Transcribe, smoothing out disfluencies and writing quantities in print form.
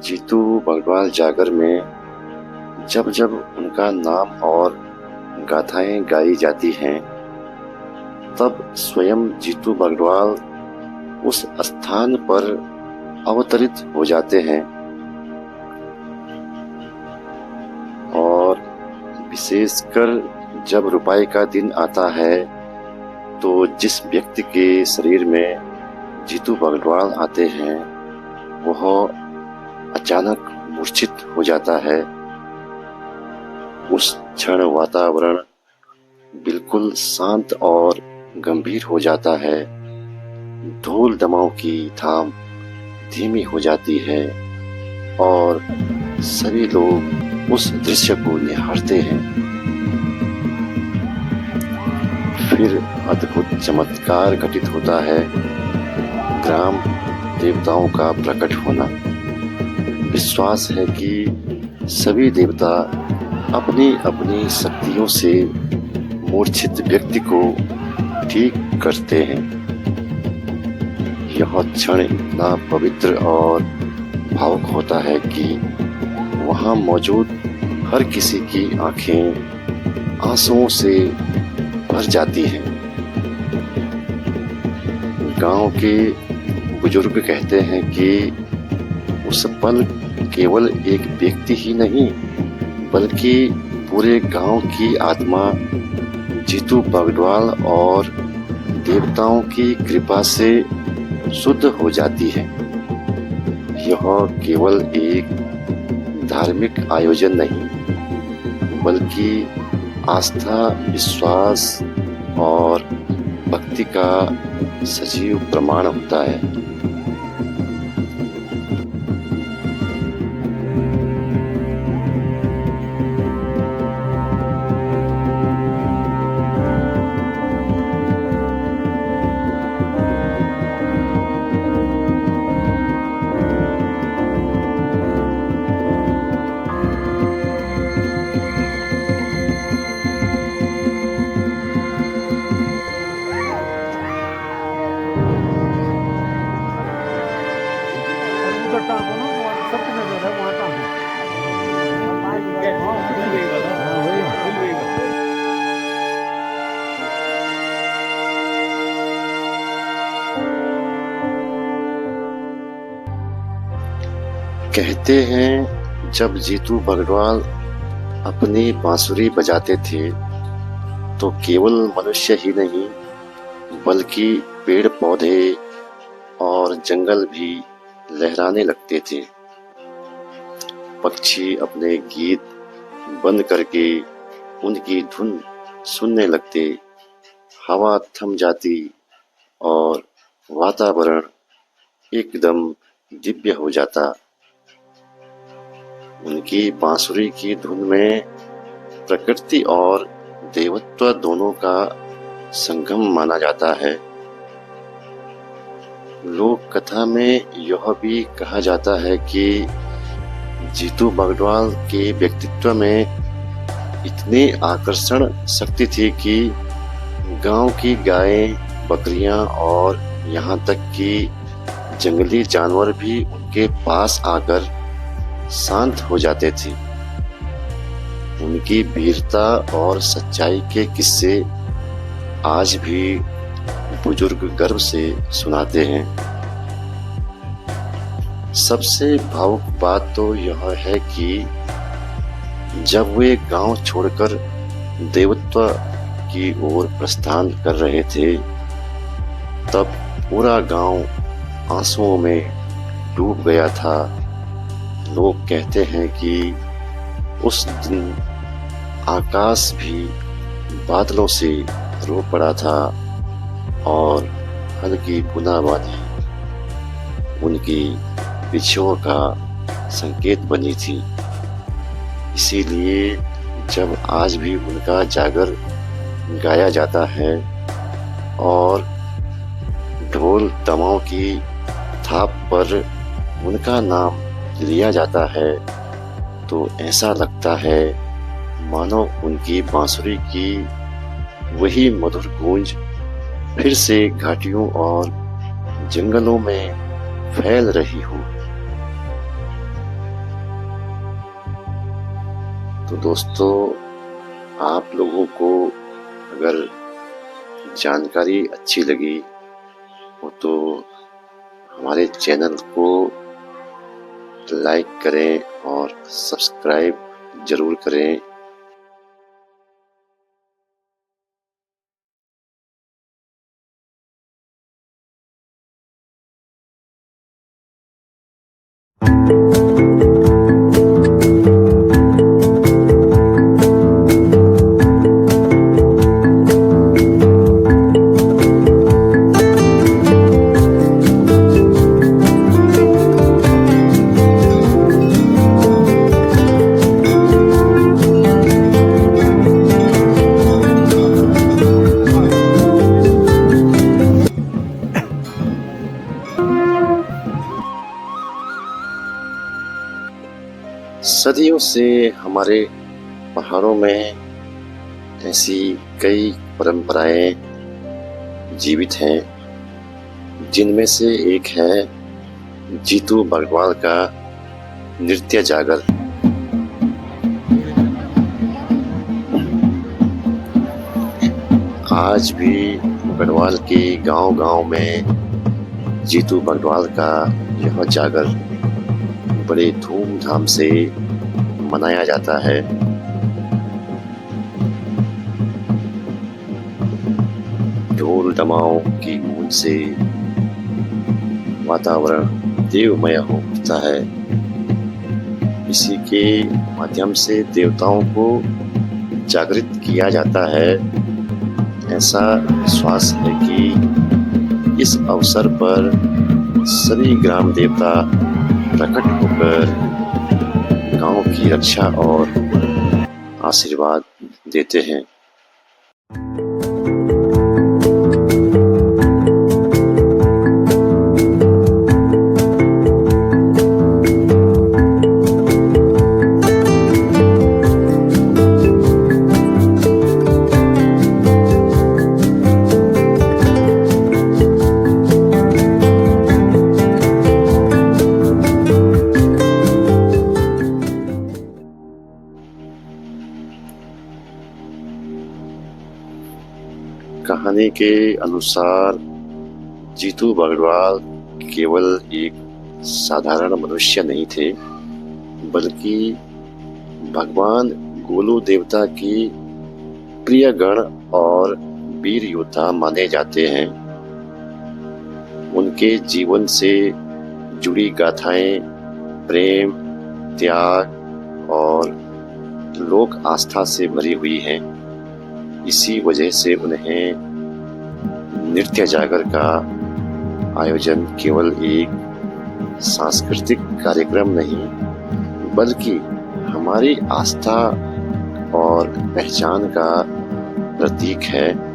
जीतू बगड़वाल जागर में जब जब उनका नाम और गाथाएं गाई जाती हैं, तब स्वयं जीतू बगड़वाल उस स्थान पर अवतरित हो जाते हैं और विशेषकर जब रुपाई का दिन आता है तो जिस व्यक्ति के शरीर में जीतू बगड़वाल आते हैं वह अचानक मूर्छित हो जाता है। उस क्षण वातावरण बिल्कुल शांत और गंभीर हो जाता है। ढोल दमाव की थाम धीमी हो जाती है और सभी लोग उस दृश्य को निहारते हैं। फिर अद्भुत चमत्कार घटित होता है, ग्राम देवताओं का प्रकट होना। विश्वास है कि सभी देवता अपनी अपनी शक्तियों से मूर्छित व्यक्ति को ठीक करते हैं। यह क्षण इतना पवित्र और भावुक होता है कि वहां मौजूद हर किसी की आंखें आंसुओं से भर जाती हैं। गांव के बुजुर्ग कहते हैं कि उस पल केवल एक व्यक्ति ही नहीं बल्कि पूरे गांव की आत्मा जीतू बगड़वाल और देवताओं की कृपा से शुद्ध हो जाती है। यह केवल एक धार्मिक आयोजन नहीं बल्कि आस्था, विश्वास और भक्ति का सजीव प्रमाण होता है। कहते हैं जब जीतू बगड़वाल अपनी बांसुरी बजाते थे तो केवल मनुष्य ही नहीं बल्कि पेड़ पौधे और जंगल भी लहराने लगते थे। पक्षी अपने गीत बंद करके उनकी धुन सुनने लगते, हवा थम जाती और वातावरण एकदम दिव्य हो जाता। उनकी बांसुरी की धुन में प्रकृति और देवत्व दोनों का संगम माना जाता है। लोक कथा में यह भी कहा जाता है कि जीतू बगड़वाल के व्यक्तित्व में इतनी आकर्षण शक्ति थी कि गांव की गायें, बकरियां और यहाँ तक कि जंगली जानवर भी उनके पास आकर शांत हो जाते थे। उनकी वीरता और सच्चाई के किस्से आज भी बुजुर्ग गर्व से सुनाते हैं। सबसे भावुक बात तो यह है कि जब वे गांव छोड़कर देवत्व की ओर प्रस्थान कर रहे थे तब पूरा गांव आंसुओं में डूब गया था। लोग कहते हैं कि उस दिन आकाश भी बादलों से रो पड़ा था और हल्की बूंदाबांदी उनकी पीछुओं का संकेत बनी थी। इसीलिए जब आज भी उनका जागर गाया जाता है और ढोल दमाव की थाप पर उनका नाम लिया जाता है तो ऐसा लगता है मानो उनकी बांसुरी की वही मधुर गूंज फिर से घाटियों और जंगलों में फैल रही हो। तो दोस्तों, आप लोगों को अगर जानकारी अच्छी लगी हो तो हमारे चैनल को लाइक करें और सब्सक्राइब जरूर करें। सदियों से हमारे पहाड़ों में ऐसी कई परंपराएं जीवित हैं, जिनमें से एक है जीतू बगड़वाल का नृत्य जागर। आज भी गढ़वाल के गांव-गांव में जीतू बगड़वाल का यह जागर बड़े धूमधाम से मनाया जाता है। ढोल डमाओं की गूंज से वातावरण देवमय हो उठता है। इसी के माध्यम से देवताओं को जागृत किया जाता है। ऐसा विश्वास है कि इस अवसर पर सभी ग्राम देवता प्रकट होकर गांव की रक्षा और आशीर्वाद देते हैं। कहानी के अनुसार जीतू बगड़वाल केवल एक साधारण मनुष्य नहीं थे, बल्कि भगवान गोलू देवता की प्रिय गण और वीर योद्धा माने जाते हैं। उनके जीवन से जुड़ी गाथाएं प्रेम, त्याग और लोक आस्था से भरी हुई हैं। इसी वजह से उन्हें नृत्य जागर का आयोजन केवल एक सांस्कृतिक कार्यक्रम नहीं, बल्कि हमारी आस्था और पहचान का प्रतीक है।